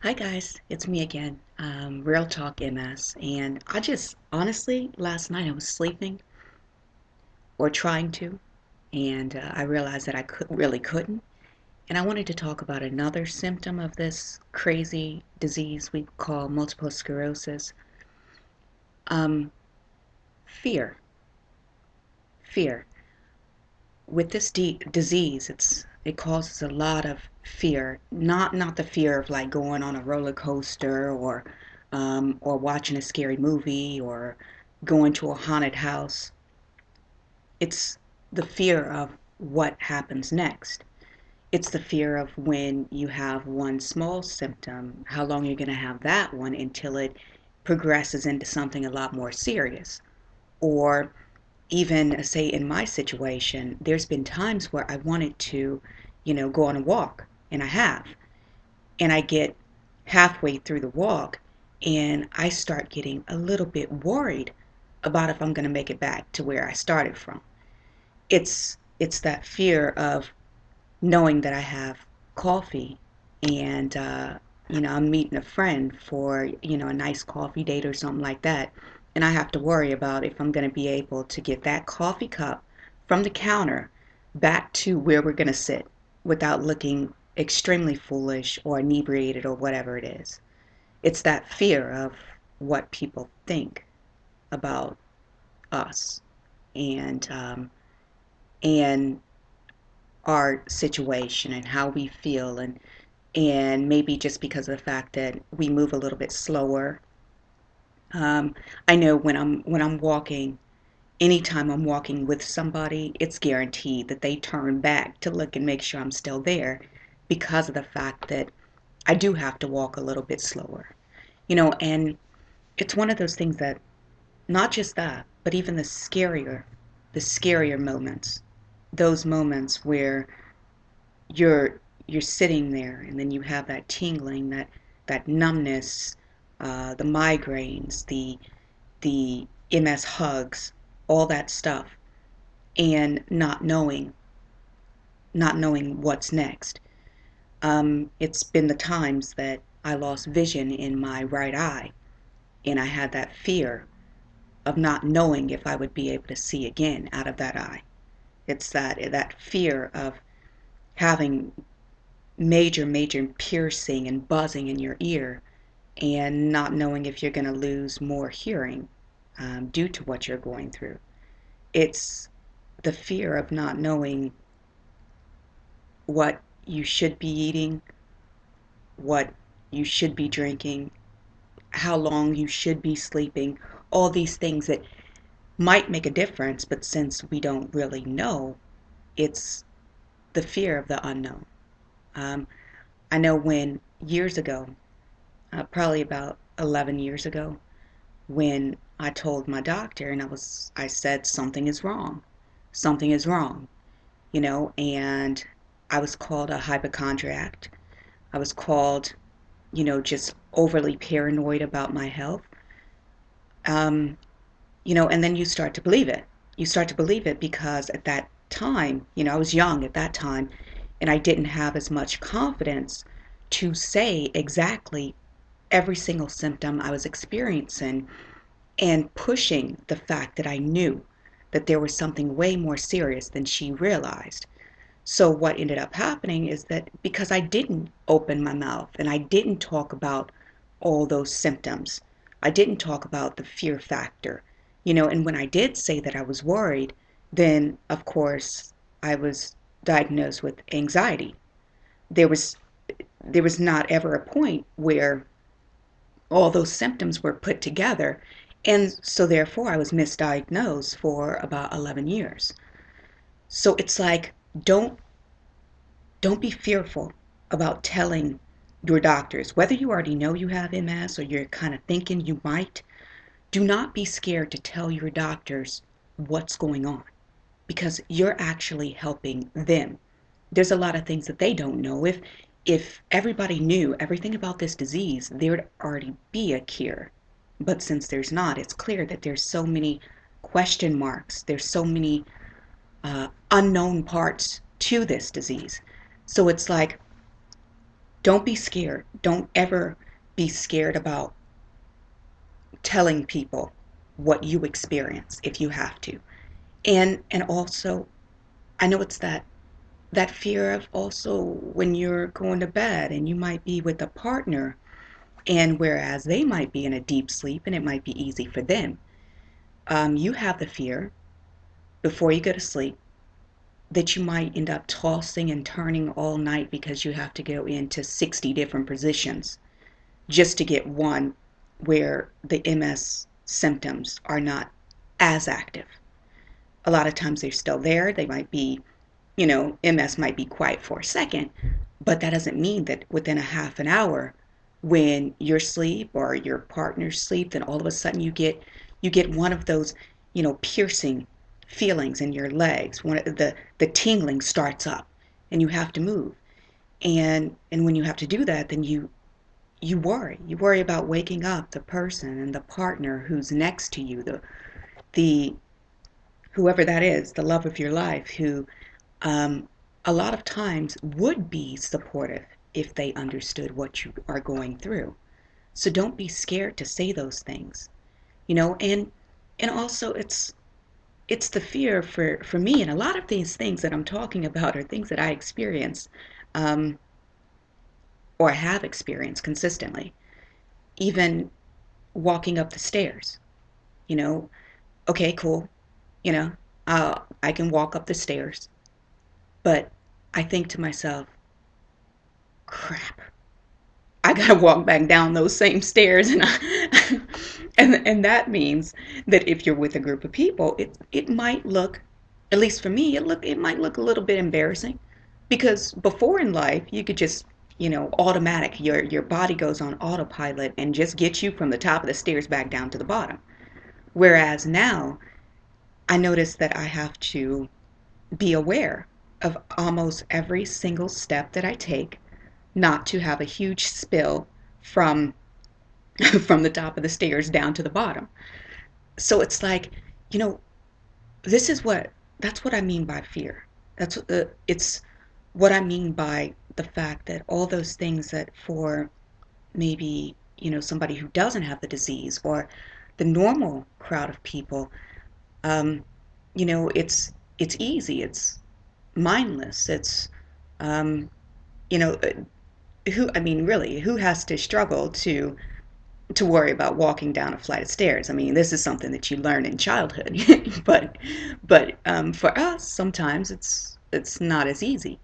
Hi guys, it's me again, Real Talk MS, and I just honestly last night I was sleeping or trying to, and I realized that I really couldn't, and I wanted to talk about another symptom of this crazy disease we call multiple sclerosis. Um, fear, fear. With this disease, it causes a lot of fear. Not the fear of like going on a roller coaster or watching a scary movie or going to a haunted house. It's the fear of what happens next. It's the fear of when you have one small symptom, how long you're going to have that one until it progresses into something a lot more serious. Or even say in my situation, there's been times where I wanted to, go on a walk, and I have. And I get halfway through the walk and I start getting a little bit worried about if I'm going to make it back to where I started from. It's that fear of knowing that I have coffee and I'm meeting a friend for a nice coffee date or something like that, and I have to worry about if I'm going to be able to get that coffee cup from the counter back to where we're going to sit without looking extremely foolish or inebriated or whatever it is. It's that fear of what people think about us and our situation and how we feel, and maybe just because of the fact that we move a little bit slower. Um, I know when I'm walking, anytime I'm walking with somebody, it's guaranteed that they turn back to look and make sure I'm still there because of the fact that I do have to walk a little bit slower. And it's one of those things that not just that, but even the scarier moments, those moments where you're you're sitting there and then you have that tingling, that numbness, the migraines, the MS hugs, all that stuff, and not knowing what's next. It's been the times that I lost vision in my right eye, and I had that fear of not knowing if I would be able to see again out of that eye. It's that fear of having major piercing and buzzing in your ear and not knowing if you're going to lose more hearing due to what you're going through. It's the fear of not knowing what you should be eating, what you should be drinking, how long you should be sleeping, all these things that might make a difference, but since we don't really know, it's the fear of the unknown. Um, I know when years ago, probably about 11 years ago, when I told my doctor and I said something is wrong. Something is wrong, and I was called a hypochondriac. I was called, just overly paranoid about my health. Um, and then you start to believe it. You start to believe it because at that time, I was young at that time and I didn't have as much confidence to say exactly every single symptom I was experiencing and pushing the fact that I knew that there was something way more serious than she realized. So what ended up happening is that because I didn't open my mouth and I didn't talk about all those symptoms, I didn't talk about the fear factor, and when I did say that I was worried, then of course I was diagnosed with anxiety. There was there was not ever a point where all those symptoms were put together. And so therefore I was misdiagnosed for about 11 years. So it's like don't don't be fearful about telling your doctors whether you already know you have MS or you're kind of thinking you might. Do not be scared to tell your doctors what's going on because you're actually helping them. There's a lot of things that they don't know. If everybody knew everything about this disease, there'd already be a cure. But since there's not, it's clear that there's so many question marks. There's so many unknown parts to this disease. So it's like Don't be scared. Don't ever be scared about telling people what you experience if you have to. And also, I know it's that fear of also when you're going to bed and you might be with a partner, and whereas they might be in a deep sleep and it might be easy for them, you have the fear before you go to sleep that you might end up tossing and turning all night because you have to go into 60 different positions just to get one where the MS symptoms are not as active. A lot of times they're still there. They might be, MS might be quiet for a second, but that doesn't mean that within a half an hour, when you're asleep or your partner's asleep, then all of a sudden you get one of those, piercing feelings in your legs. One of the tingling starts up, and you have to move. And when you have to do that, then you worry. You worry about waking up the person and the partner who's next to you, the whoever that is, the love of your life, who um, a lot of times would be supportive if they understood what you are going through. So don't be scared to say those things, and also it's the fear for me, and a lot of these things that I'm talking about are things that I experience, um, or have experienced consistently. Even walking up the stairs, you know, okay, cool, you know, I can walk up the stairs, but I think to myself, crap, I gotta walk back down those same stairs, and that means that if you're with a group of people, it might look, at least for me, it might look a little bit embarrassing, because before in life you could just, automatic, your body goes on autopilot and just gets you from the top of the stairs back down to the bottom. Whereas now I notice that I have to be aware of almost every single step that I take, not to have a huge spill from from the top of the stairs down to the bottom. So it's like, you know, this is what that's what I mean by fear. That's what it's what I mean by the fact that all those things that for maybe, somebody who doesn't have the disease or the normal crowd of people, um, it's easy, it's mindless, it's um, you know, who I mean, really, who has to struggle to worry about walking down a flight of stairs? I mean, this is something that you learn in childhood, but for us, sometimes it's not as easy.